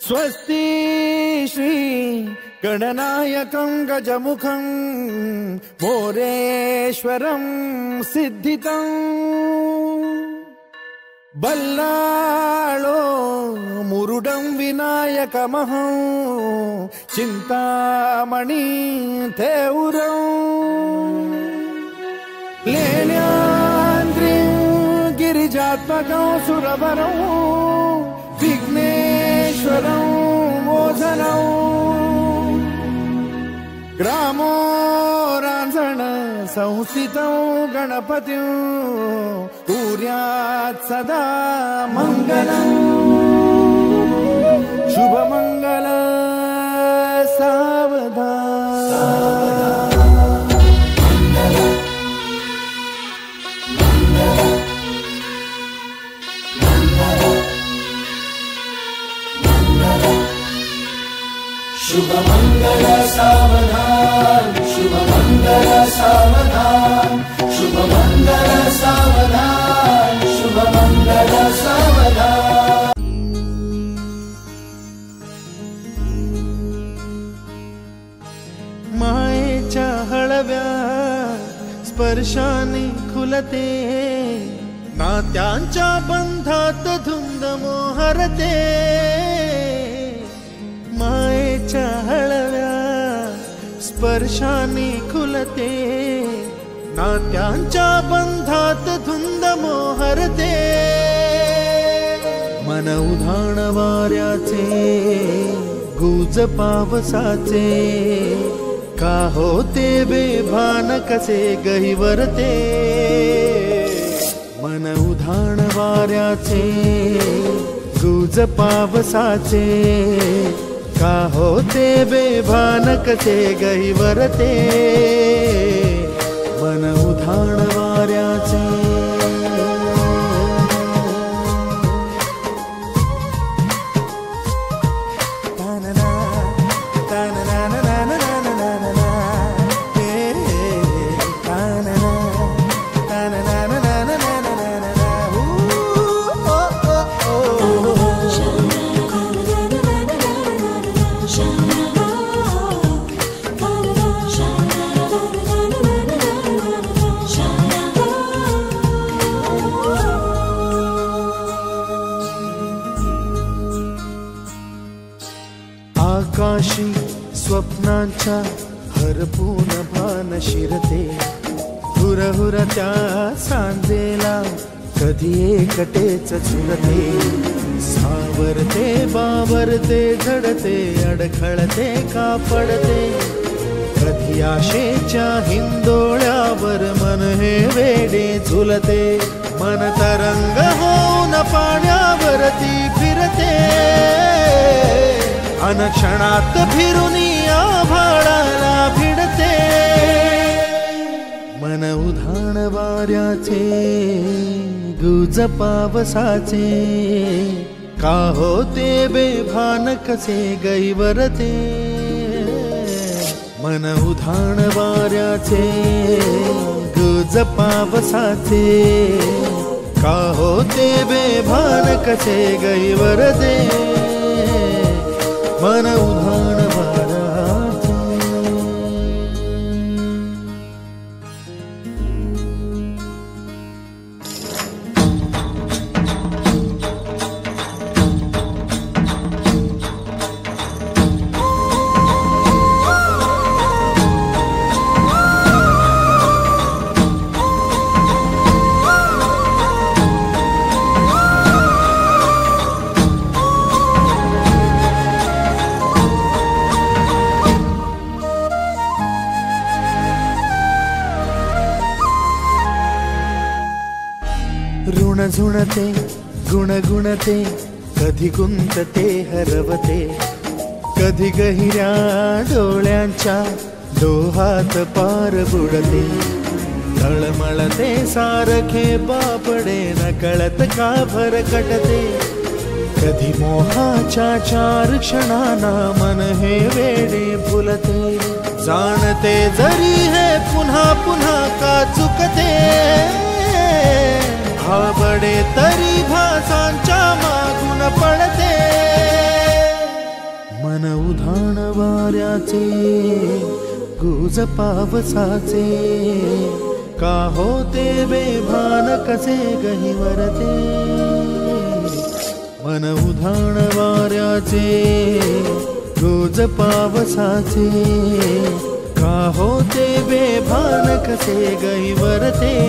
स्वस्ति श्री गणनायकं गजमुखं मोरेश्वरं सिद्धितं बल्लाळो मुरुडं विनायकमहं चिंतामणि थेउरं लेण्याद्रिं गिरिजात्मकं सुरवरं विघ्नेश्वरं मोचनं ग्रामो रांझण संस्थितं गणपतिं कुर्यात् सदा मंगलं शुभमंगल सावधान। शुभ मंगल सावधान, शुभ मंगल सावधान, शुभ मंगल सावधान, शुभ मंगल सावधान। मायेच्या हळव्या स्पर्शाने खुलते, नात्यांच्या बंधात धुंद मोहरते। मायेच्या हळव्या स्पर्शाने खुलते, नात्यांच्या बंधात धुंद मोहरते। मन उधाण वाऱ्याचे गुज पावसाचे, का होते बेभान कसे गहिवरते। मन उधाण वाऱ्याचे गुज पावसाचे, का होते बेभान कसे गहिवरते। मन उधाण वाऱ्याचे आकाशी स्वप्नांच्या हरपून भान शिरते, हुरहुर त्या सांजेला कधी एकटेच झुरते। सावरते बावरते झडते, अडखळते का पडते, कधी आशेच्या हिंदोळ्यावर मन हे वेडे झुलते। मन तरंग होऊन पाण्यावरती फिरते, अनक्षणात फिरुनी आभाळाला भिडते। मन उधाण वाऱ्याचे गुज पावसाचे, का होते बेभान कसे गहिवरते। मन उधाण वाऱ्याचे गुज पावसाचे, का होते बेभान कसे गहिवरते। मन उधाण वाऱ्याचे ऋण झुणते गुणगुणते, कधी गुंतते हरवते, कधी गहिऱ्या डोळ्यांच्या डोहात पार बुडते। तळमळते सारखे बापडे, नकळत का भरकटते, कधी मोहाच्या चार क्षणांना मन हे वेडे भुलते। जाणते जरी हे पुन्हा पुन्हा का चुकते, भाबडे तरी भासांच्या मागून पडते। पावसाचे गुज पावसाचे का होते बेभान कसे गहिवरते मन उधाण वाऱ्याचे गुज पावसाचे का होते बेभान कसे गहिवरते